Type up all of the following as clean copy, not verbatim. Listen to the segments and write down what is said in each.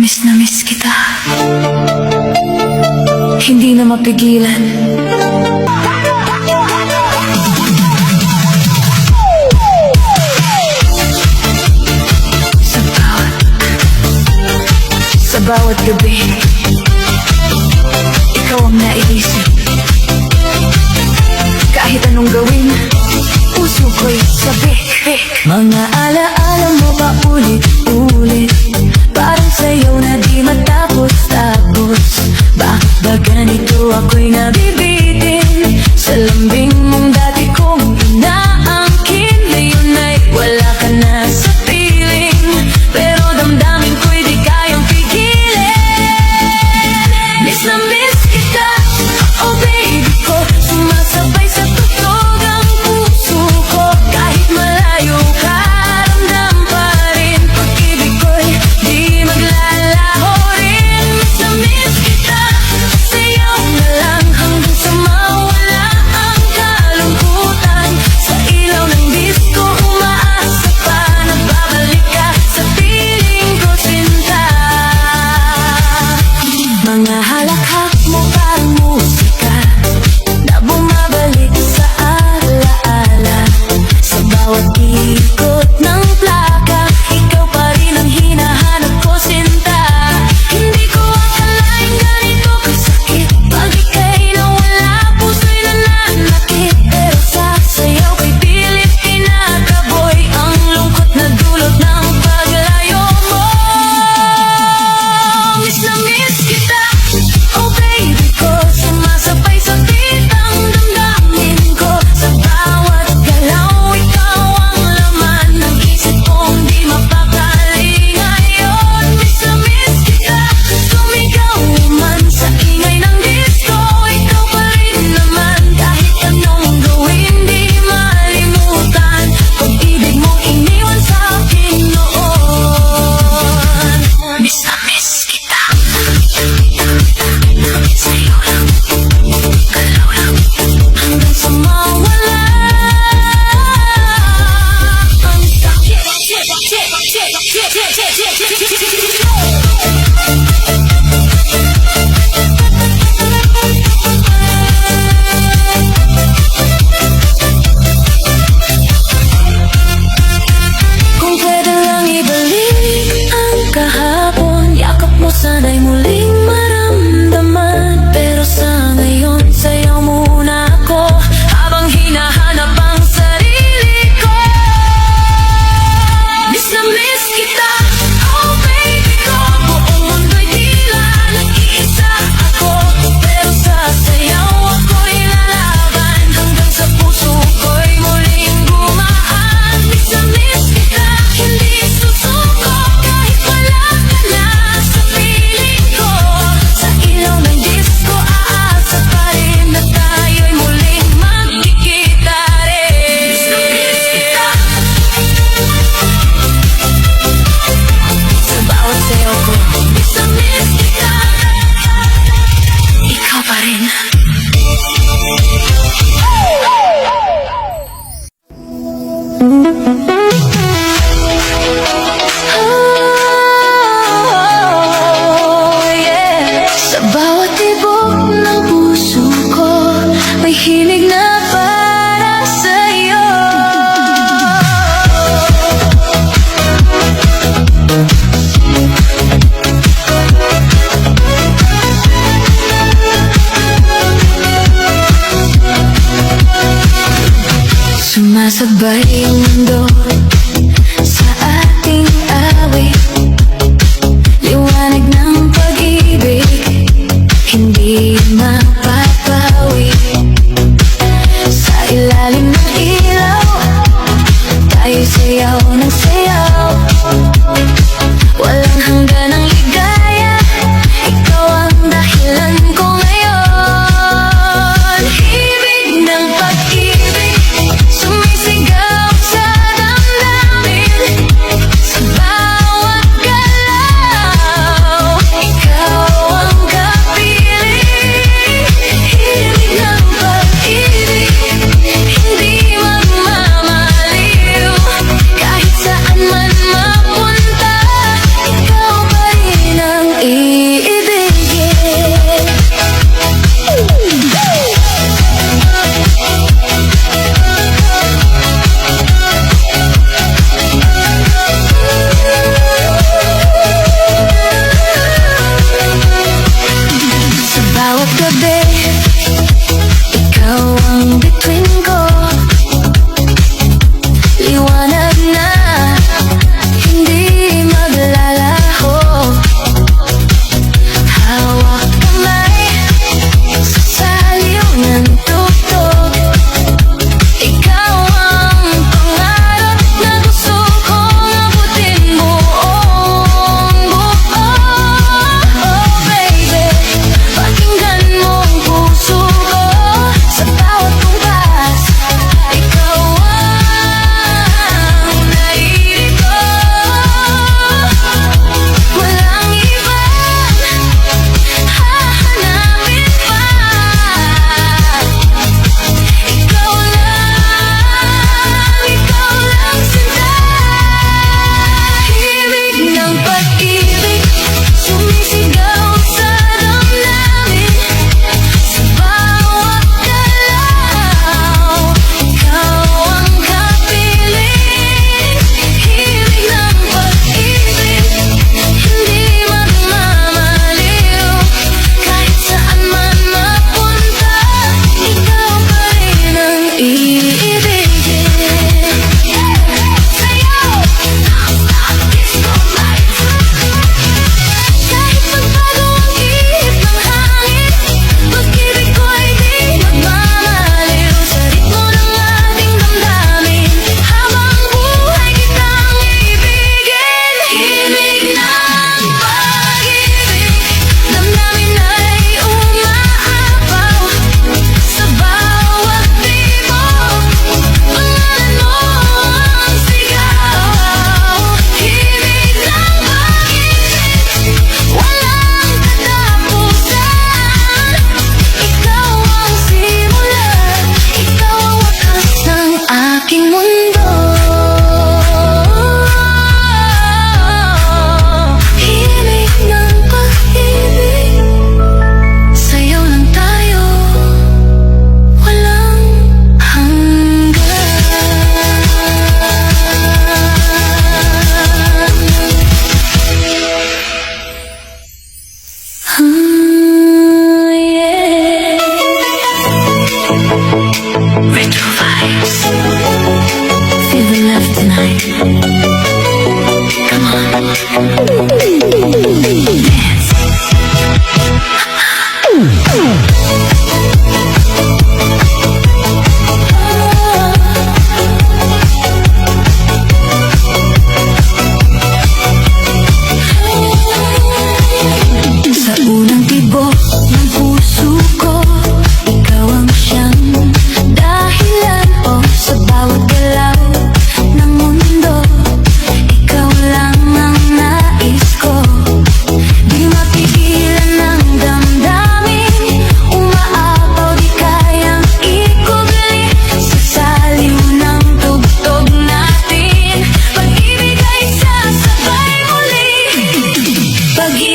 Miss na miss kita. Hindi na mapigilan. Sa bawat gabi, ikaw ang naiisip. Kahit anong gawin, puso ko'y sabik. Mga alaala mo pa ulit-ulit, parang sayaw na di matapos-tapos. Bakit ba ganito ako'y nabibitin? Sa lambing mong dati kong inaangkin, ngayon ay wala ka na sa piling. Pero damdamin ko'y di kayang pigilin. Miss na miss kita, oh baby ko. Sumasabay sa tugtog ang puso ko. Kahit malayo ka, ramdam pa rin. Pag-ibig ko'y di maglalaho rin. Miss na miss kita, sayaw na lang hanggang sa mawala ang kalungkutan. Sa ilaw ng disco, umaasa pa na babalik ka sa piling ko, sinta. Mga halakhak mo parang musika na bumabalik sa alaala. Sa bawat ikot ng plaka, ikaw pa rin ang hinahanap ko, sinta. Hindi ko akalain ganito kasakit. Pag ika'y nawala, puso'y nananakit. Pero sa sayaw ko'y pilit kinakaboy ang lungkot na dulot ng paglayo mo. Miss na miss kita, oh baby ko. Sumasabay sa bitang damdamin ko. Sa bawat galaw, ikaw ang laman ng isip kong di mapakali ngayon. Miss na miss kita, sumigaw man sa ingay ng disco. Ikaw pa rin naman, kahit anong gawin di malimutan. Pag-ibig mo iniwan sa akin noon. Miss na miss kita, sa'yo lang, galaw lang, hanggang sa mawala ang sakit. Kung pwede lang ibalik ang kahapon, yakap mo sana'y muling maramdaman. Pero sa ngayon, sayaw muna ako habang hinahanap ang sarili ko. Miss na miss kita, oh baby ko. Buong mundo'y tila nag-iisa ako. Pero sa sayaw ako'y lalaban hanggang sa puso ko'y muling gumaan. Miss na miss kita, hindi susuko kahit wala ka na sa piling ko. Sa ilaw ng disco, aasa pa rin na tayo'y muling magkikita rin. Miss na miss kita, sa bawat sayaw ko. Miss na miss kita, ikaw pa rin. Oh, yeah. Sa bawat tibok ng puso ko, may hilig na para sa'yo.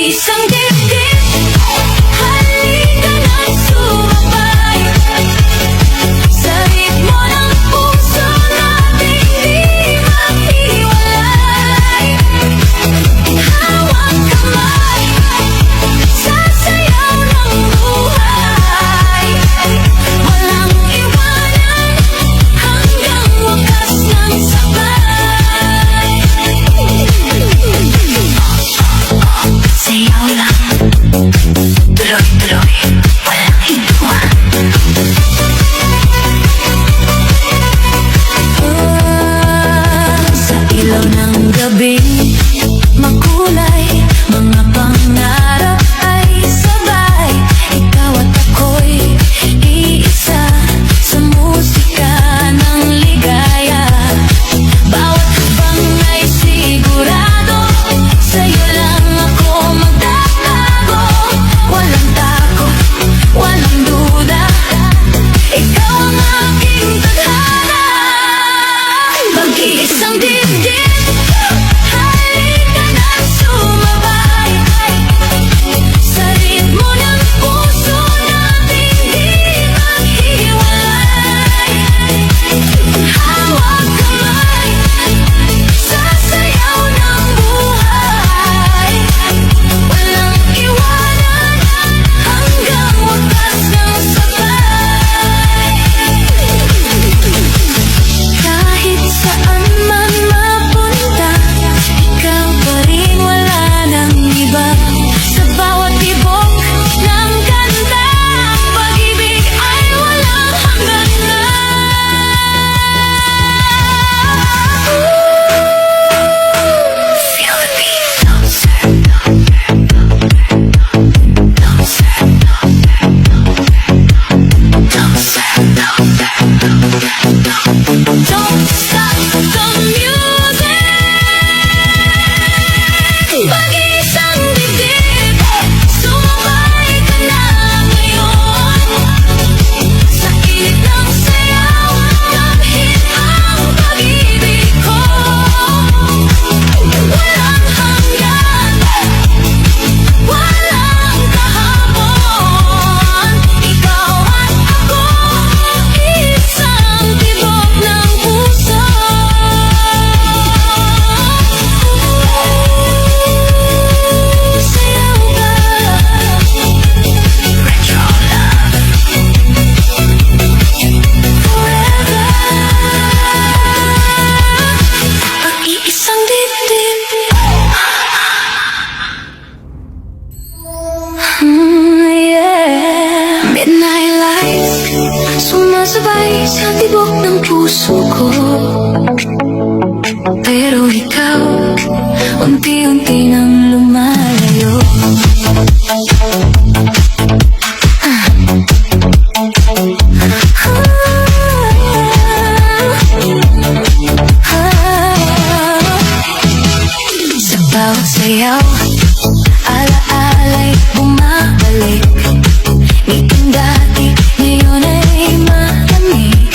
Mag-iisang dibdib, halika na't sumabay sa ritmo ng puso nating di maghiwalay. Hawak kamay, sasayaw ng buhay, walang iwanan hanggang wakas ng sabay. Sayaw lang, tuloy-tuloy, walang hintuan. Sa ilaw ng gabi, makulay, mga pangarap ay sabay. Ikaw at ako'y iisa sa musika ng ligaya. Bawat habang ay sigurado, sa'yo lang ako magtatago. Walang takot, walang duda, ikaw ang aking tadhana. Mag-iisang dibdib, halika na't sumabay sa ritmo ng puso nating di maghiwalay. Hawak kamay, sasayaw ng buhay, walang iwanan hanggang wakas ng sabay. Kahit saan man mapunta, ikaw pa rin, wala nang iba. Sa bawat tibok ng kanta, ang pag-ibig ay walang hangganan. Feel the beat, closer, don't stop the music. Mag-iisang dibdib, sumabay ka na ngayon. Sa init ng sayaw, damhin ang pag-ibig ko. Walang hanggan, walang kahapon. Ikaw at ako, isang tibok ng puso. Sayaw ka, retro love, forever. Mag-iisang dibdib, yeah. Midnight lights, sumasabay sa tibok ng puso ko. Pero ikaw, unti-unti nang lumalayo. Sa bawat sayaw, ala-ala'y bumabalik. Ngitong dati, ngayon ay malamig.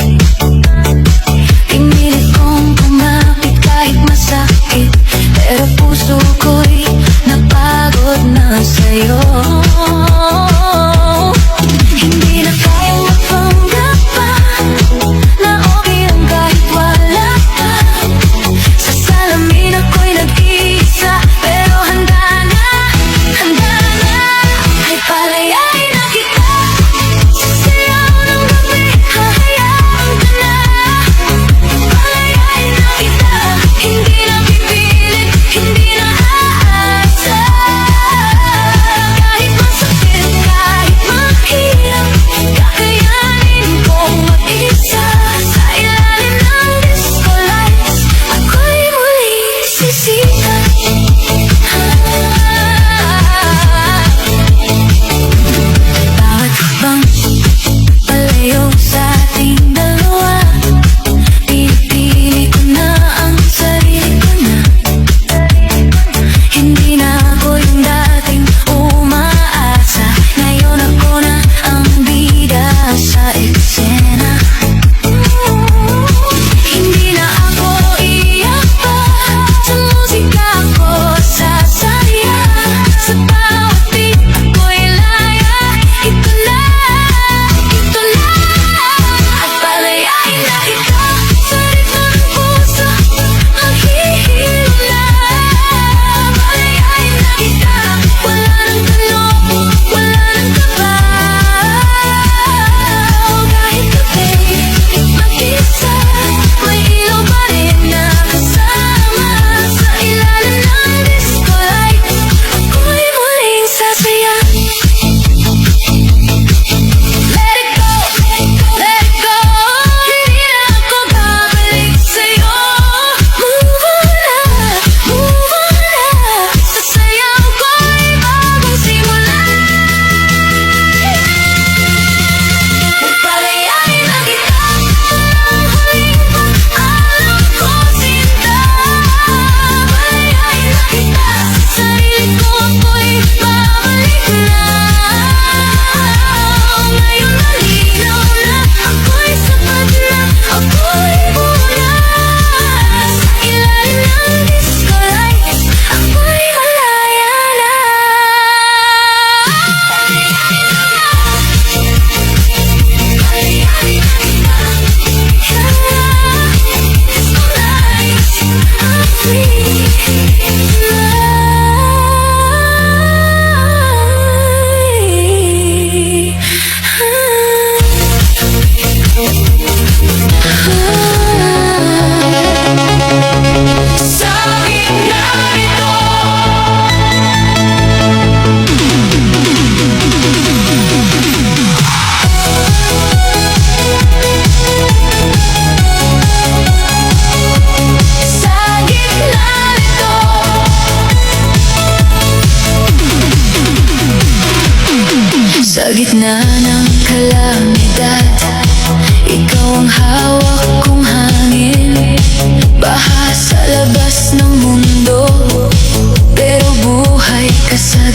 Pinilit kong kumapit kahit masakit, pero puso ko'y napagod na sa'yo. Hindi na kayang magpanggap pa na okay lang kahit wala ka. Sa salamin ako'y nag-iisa, pero handa na, ay palayain na kita. Sa sayaw ng gabi, hahayaan ka na. Palayain na kita, hindi na pipilit, hindi na aasa. Kahit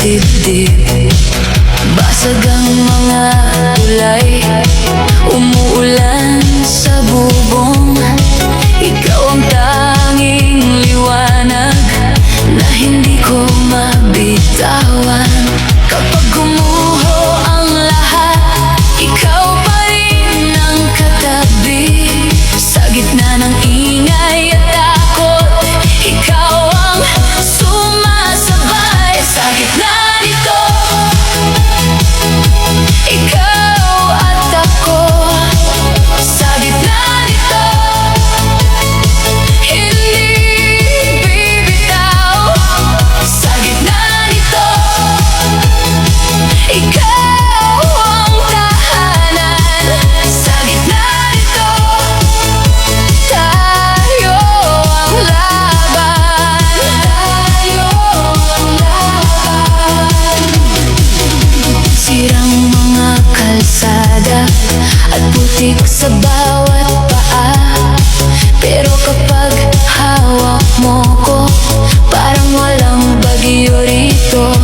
dibdib. Basag ang mga tulay, umuulan sa bubong. Ikaw ang tanging liwanag na hindi ko mabitawan. Kapag gumuho ang lahat, ikaw pa rin ang katabi. Sa gitna ng ingay at takot, ikaw ang sumasabay. Sa gitna nito, ikaw at ako. Sa gitna nito, hindi bibitaw. Sa gitna nito, ikaw ang tahanan. Sa gitna nito, tayo ang laban. Tayo ang laban. Sirang mga kalsada at putik sa bawat paa, pero kapag hawak mo ko, parang walang bagyo rito.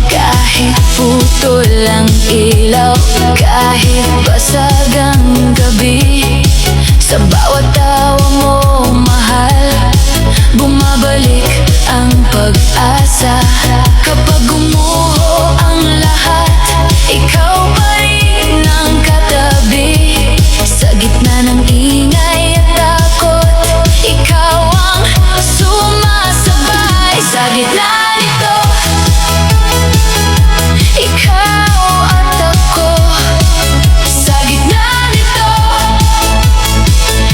Kahit putol ang ilaw, kahit basag ang gabi, sa bawat tawa mo, mahal, bumabalik ang pag-asa. Kapag gumuho ang lahat, ikaw pa rin ang katabi. Sa gitna ng ingay at takot, ikaw ang sumasabay. Sa gitna nito, ikaw at ako. Sa gitna nito,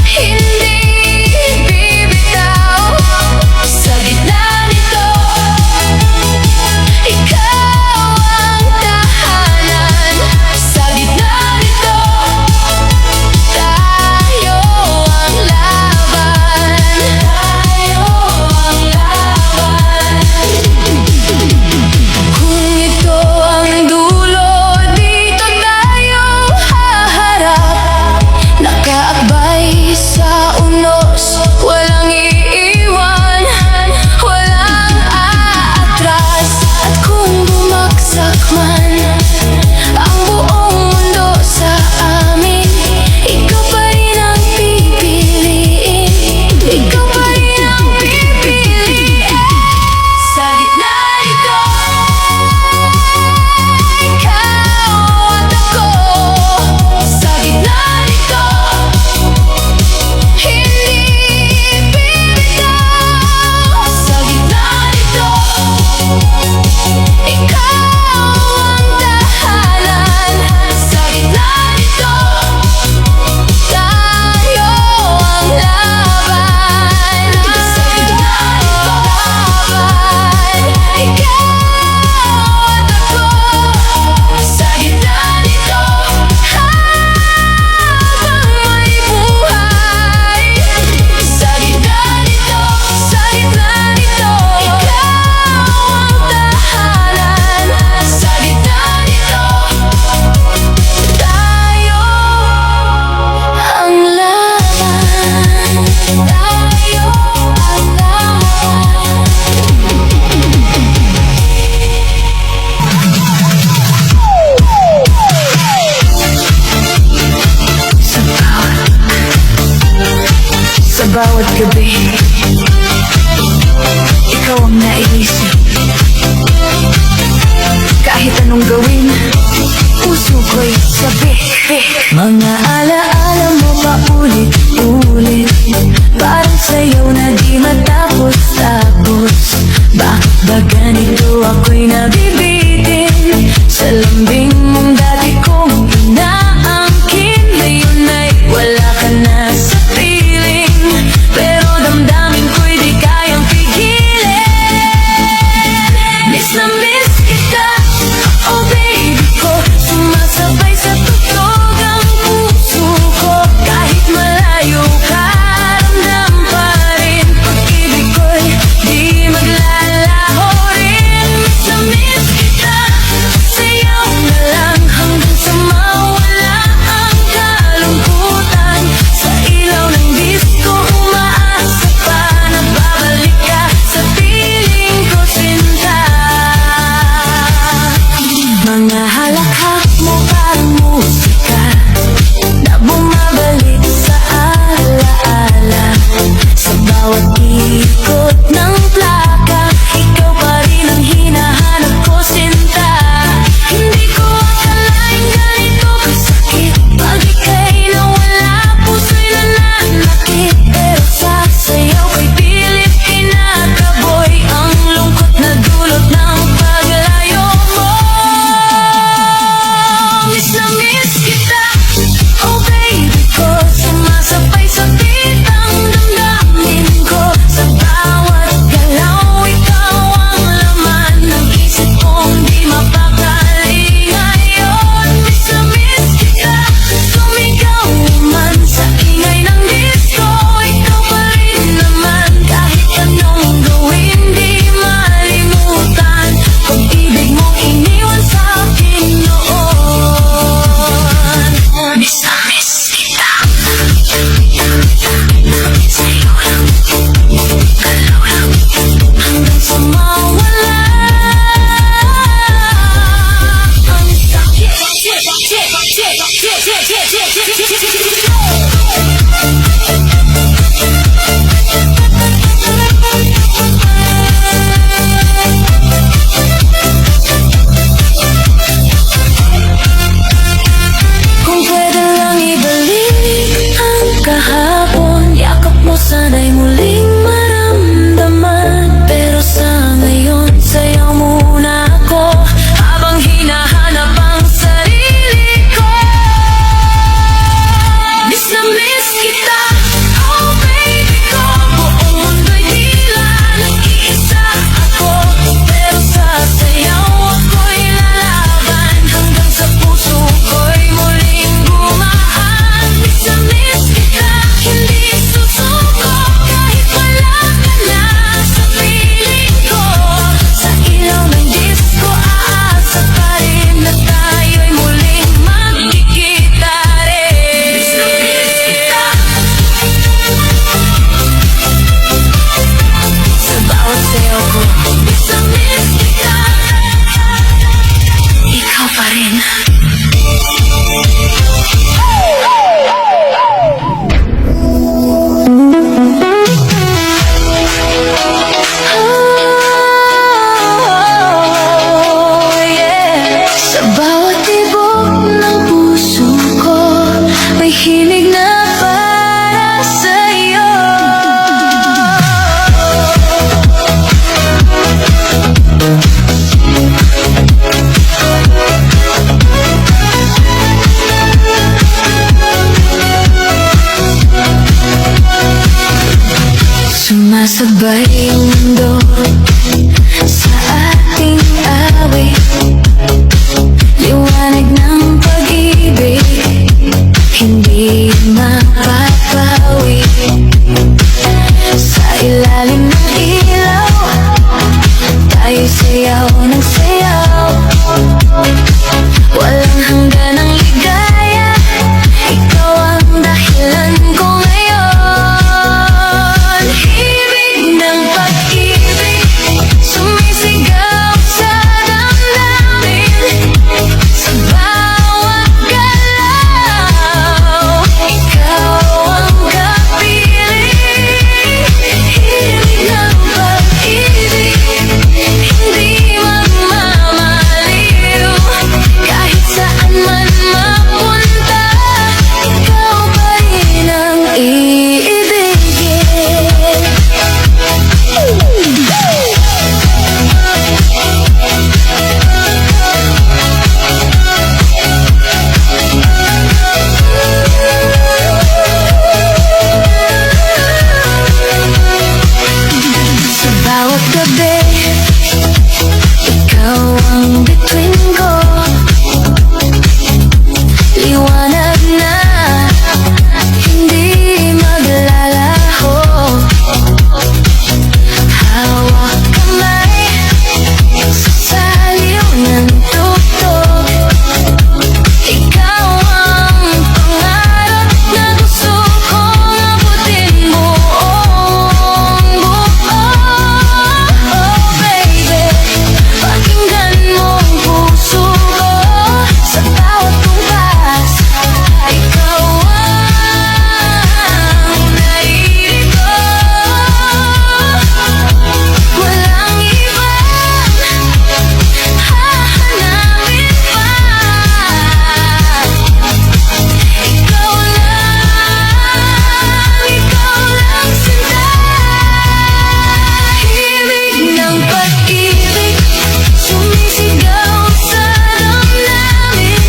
hindi bibitaw. Sa gitna nito, ikaw ang tahanan. Sa gitna nito, tayo ang laban. Tayo ang laban. Kung ito ang dulo, dito tayo haharap. Nakaakbay sa unos, walang iiwan, walang aatras. At kung bumagsak man ang buong mundo sa amin, ikaw pa rin ang pipiliin. Ikaw pa rin ang pipiliin. Sa gitna nito, ikaw at ako. Sa gitna nito, hindi bibitaw. Sa gitna nito, ikaw ang tahanan. Sa gitna nito, tayo ang laban. Sa gitna nito, laban. Ikaw at ako. Sa gitna nito, habang may buhay. Sa gitna nito, sa gitna nito, ikaw ang tahanan. Sa gitna nito, tayo ang laban. Tayo ang laban. Sa bawat gabi, ikaw ang naiisip. Kahit anong gawin, puso ko'y sabik. Mga alaala mo pa ulit-ulit, parang sayaw na di matapos-tapos. Bakit ba ganito ako'y nabibitin? Sa lambing mong dati kong inaangkin, ngayon ay wala ka na sa piling. Pero damdamin ko'y di kayang pigilin. Miss na miss kita, oh baby ko. Sumasabay sa tugtog ang puso ko. Kahit malayo ka, ramdam pa rin. Pag-ibig ko'y di maglalaho rin. Miss na miss kita, sayaw na lang hanggang sa mawala ang kalungkutan. Sa ilaw ng disco, umaasa pa na babalik ka sa piling ko, sinta. sayaw. Walang hanggan ang ligaya, ikaw ang dahilan ko ngayon. Himig ng pag-ibig, sumisigaw sa damdamin. Sa bawat galaw, ikaw ang kapiling. Himig ng pag-ibig, hindi magmamaliw. Kahit saan man mapunta, ikaw pa rin ang iibigin. Sa bawat gabi, ikaw ang bituin ko. Liwanag na hindi maglalaho. Hawak kamay sa saliw ng tugtog. Ikaw ang pangarap na gusto kong abutin buong buo. Oh baby, pakinggan mo ang puso ko. Sa bawat tumbas, ikaw ang naiiko. Walang ibang hahanapin pa. Ikaw lang sinta. Himig ng pag-ibig, sumisigaw sa damdamin.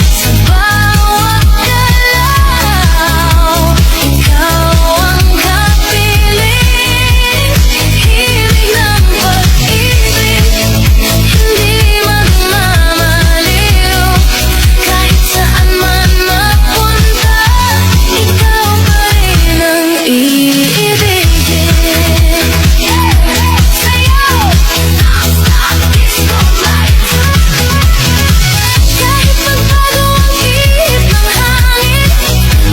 Sa bawat galaw, ikaw ang kapiling. Himig ng pag-ibig, hindi magmamaliw. Kahit saan man mapunta, ikaw pa rin ang iibigin. Sayaw! Non-stop disco light. Kahit magbago ang ihip ng hangin,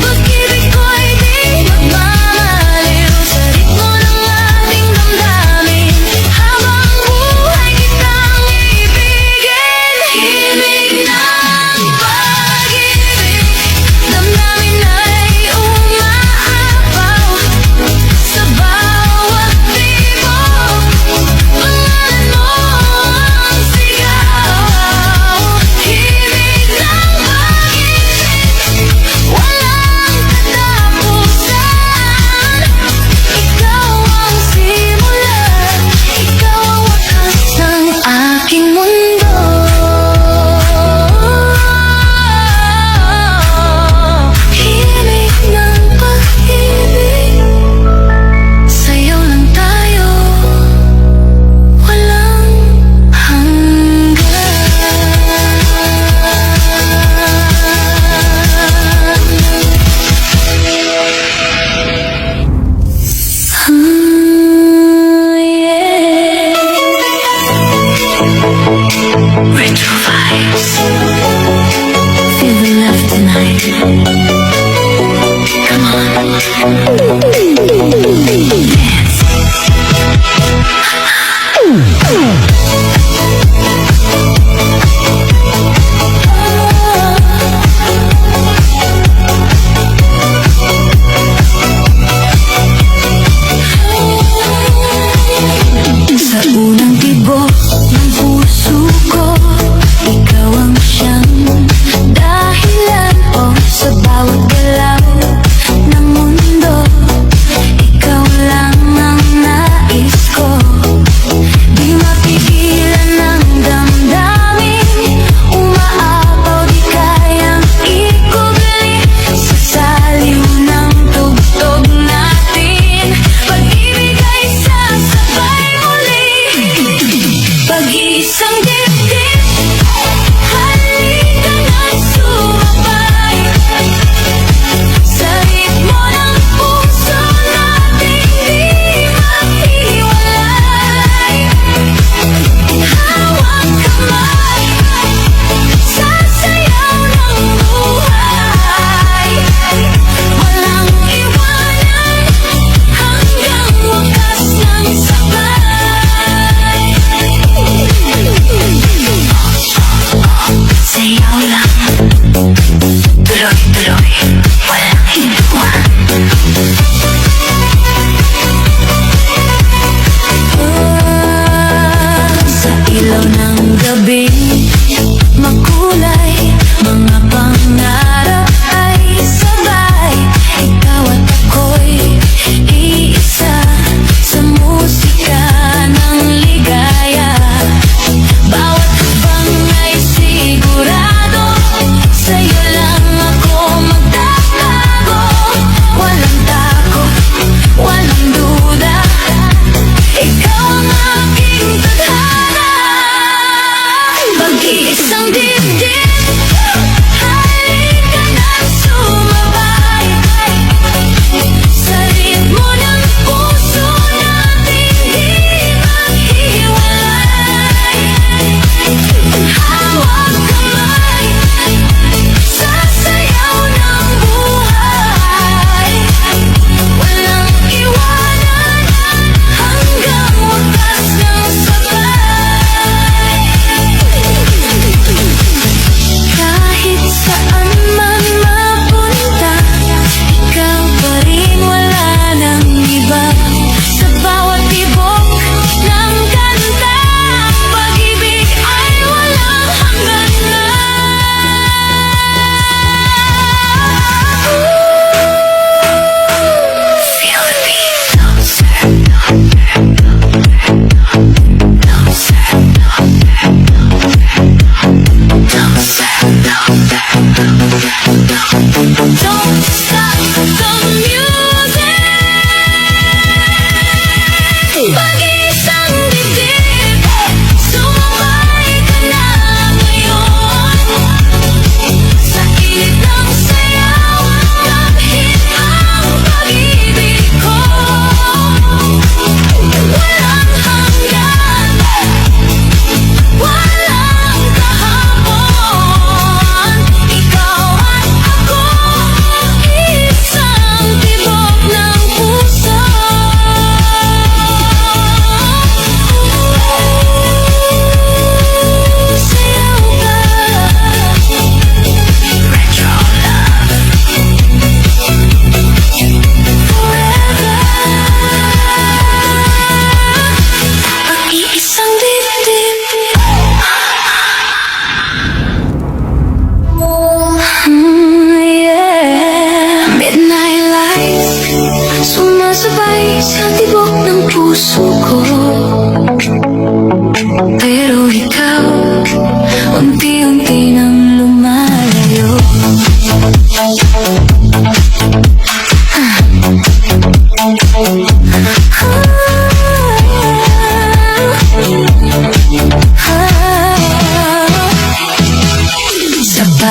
pag-ibig ko'y di magmamaliw. Sa ritmo ng ating damdamin, habang buhay kitang ibigin. Himig ng pag-ibig, damdamin ay umaapaw. Sa bawat tibok, pangalan mo ang sigaw. Himig ng pag-ibig, walang katapusan. Ikaw ang simula, ikaw ang wakas ng aking mundo. Himig ng pag-ibig, sayaw lang tayo, walang hanggan. Yeah. Retro vibes, feel the love tonight. Come on, dance. Sa unang tibok ng puso ko, ikaw ang siyang dahilan. Oh, sa bawat galaw ng mundo, ikaw lang ang nais ko. Di mapigilan ng damdamin, umaapaw di kayang ikubli. Sa saliw ng tugtog natin, pag-ibig ay sasabay muli. Pag-iisang dibdib, halika na't sumabay. Sa ritmo ng puso natin di mahiwalay. Hawak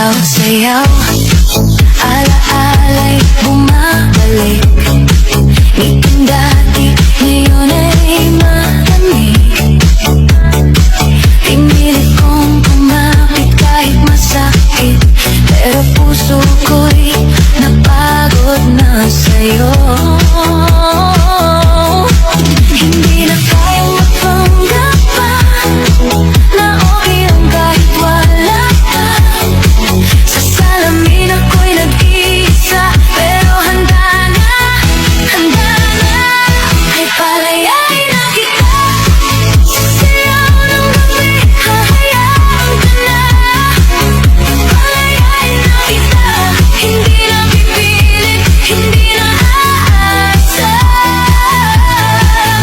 sayaw-sayaw, ala-ala'y bumabalik. Ngiting dati, ngayon ay malamig. Pinilit kong kumapit kahit masakit, pero puso ko'y napagod na sa'yo. Hindi na kayang mapanggap pa na okay lang kahit wala ka. Sa salamin ako'y nag-iisa, pero handa na ay palayain na kita. Sa sayaw ng gabi, hahayaan ka na. Palayain na kita, hindi na pipilit, hindi na aasa.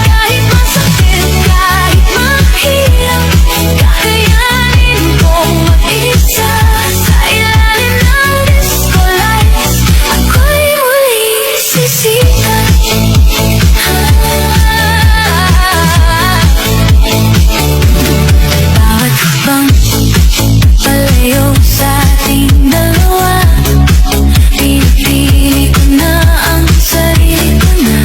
Kahit masakit, kahit mahirap, kakayanin kong mag-isa. Sa ilalim ng disco lights, ako'y muling sisikat. Bawat hakbang palayo sa ating dalawa, pinipili ko na ang sarili ko na.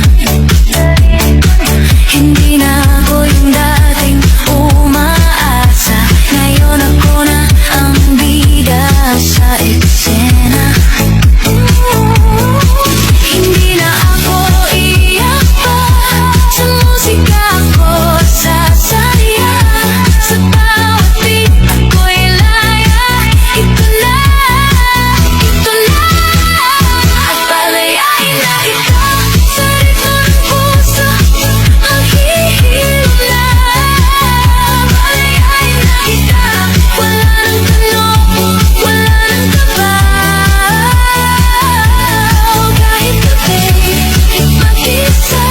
Hindi na ako yung dating umaasa, ngayon ako na ang bida sa eksena. Hindi na ako iyak pa, sa musika ako sasaya. Sa bawat beat ako'y laya, ito na, ito na. At palayain na kita, sa ritmo ng puso ang hihilo na. Palayain na kita, wala nang tanong, wala nang kaba. Kahit gabi, mag-isa,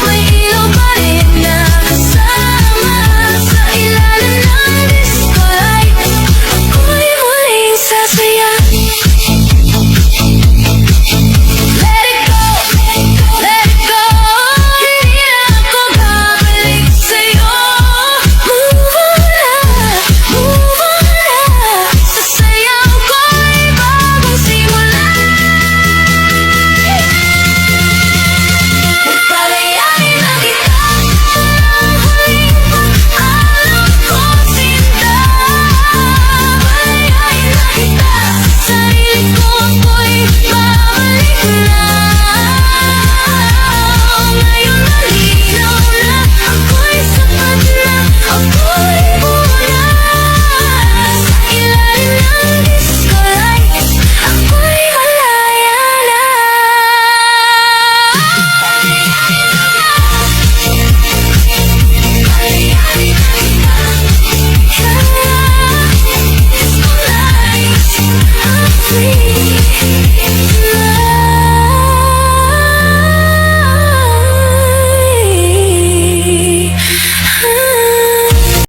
may ilaw pa rin na kasama. Sa ilalim ng disco lights, ako'y muling sasaya. Let it go, let it go. Hindi na ako babalik sa'yo. Move on na. Sa sayaw ko'y bagong simula. Palayain na kita, ang huling pag-alok ko sinta. Palayain na kita, sa sarili ko ako'y babalik na. Ngayon malinaw na, ako'y sapat na, ako'y buo na. Sa ilalim ng disco lights, ako'y malaya na.